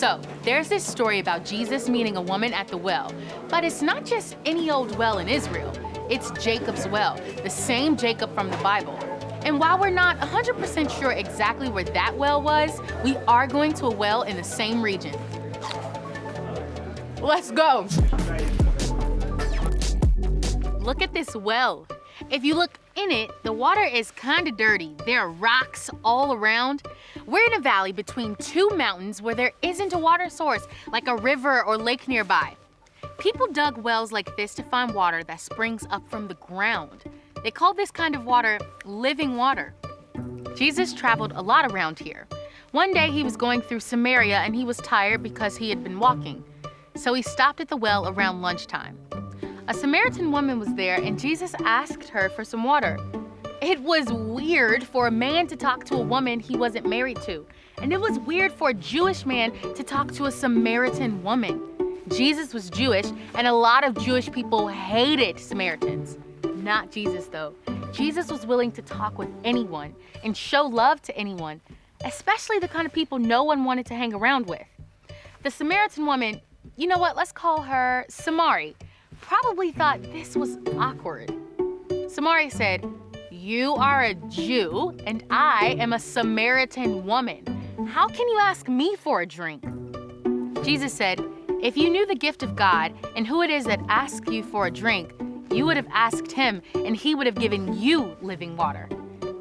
So, there's this story about Jesus meeting a woman at the well, but it's not just any old well in Israel. It's Jacob's well, the same Jacob from the Bible. And while we're not 100% sure exactly where that well was, we are going to a well in the same region. Let's go. Look at this well. If you look in it, the water is kind of dirty. There are rocks all around. We're in a valley between two mountains where there isn't a water source, like a river or lake nearby. People dug wells like this to find water that springs up from the ground. They call this kind of water living water. Jesus traveled a lot around here. One day he was going through Samaria and he was tired because he had been walking. So he stopped at the well around lunchtime. A Samaritan woman was there and Jesus asked her for some water. It was weird for a man to talk to a woman he wasn't married to. And it was weird for a Jewish man to talk to a Samaritan woman. Jesus was Jewish and a lot of Jewish people hated Samaritans. Not Jesus though. Jesus was willing to talk with anyone and show love to anyone, especially the kind of people no one wanted to hang around with. The Samaritan woman, you know what, let's call her Samari, probably thought this was awkward. Samari said, "You are a Jew and I am a Samaritan woman. How can you ask me for a drink?" Jesus said, "If you knew the gift of God and who it is that asks you for a drink, you would have asked him and he would have given you living water.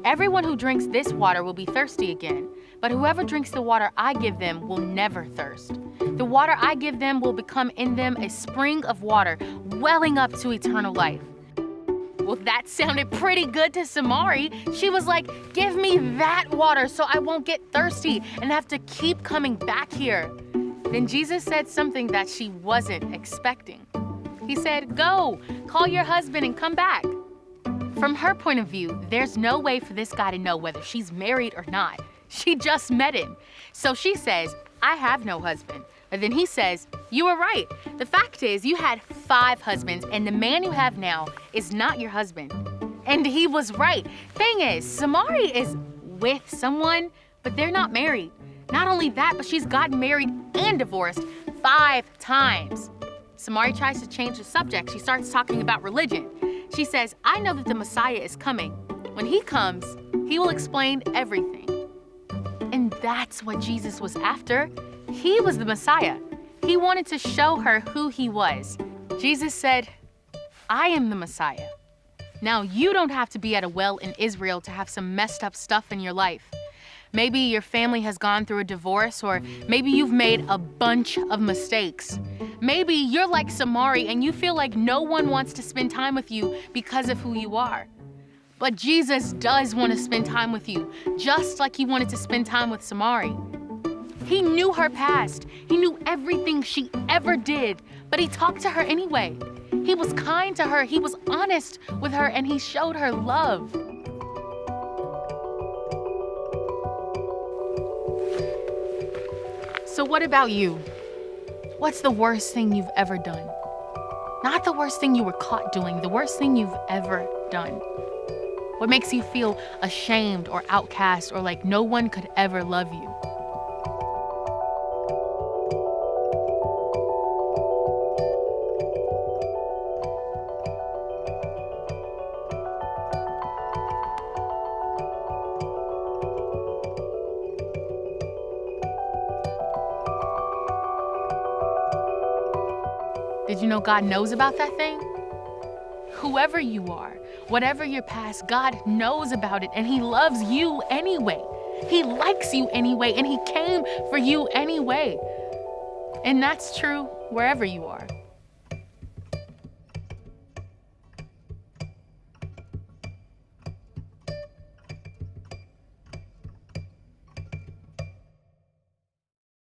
Everyone who drinks this water will be thirsty again, but whoever drinks the water I give them will never thirst. The water I give them will become in them a spring of water welling up to eternal life." Well, that sounded pretty good to Samari. She was like, "Give me that water so I won't get thirsty and have to keep coming back here." Then Jesus said something that she wasn't expecting. He said, "Go, call your husband and come back." From her point of view, there's no way for this guy to know whether she's married or not. She just met him. So she says, "I have no husband." But then he says, "You were right. The fact is you had 5 husbands and the man you have now is not your husband." And he was right. Thing is, Samari is with someone, but they're not married. Not only that, but she's gotten married and divorced 5 times. Samari tries to change the subject. She starts talking about religion. She says, "I know that the Messiah is coming. When he comes, he will explain everything." And that's what Jesus was after. He was the Messiah. He wanted to show her who he was. Jesus said, "I am the Messiah." Now, you don't have to be at a well in Israel to have some messed up stuff in your life. Maybe your family has gone through a divorce, or maybe you've made a bunch of mistakes. Maybe you're like Samari and you feel like no one wants to spend time with you because of who you are. But Jesus does want to spend time with you, just like he wanted to spend time with Samari. He knew her past. He knew everything she ever did, but he talked to her anyway. He was kind to her, he was honest with her, and he showed her love. So what about you? What's the worst thing you've ever done? Not the worst thing you were caught doing, the worst thing you've ever done. What makes you feel ashamed or outcast or like no one could ever love you? Did you know God knows about that thing? Whoever you are, whatever your past, God knows about it and he loves you anyway. He likes you anyway and he came for you anyway. And that's true wherever you are.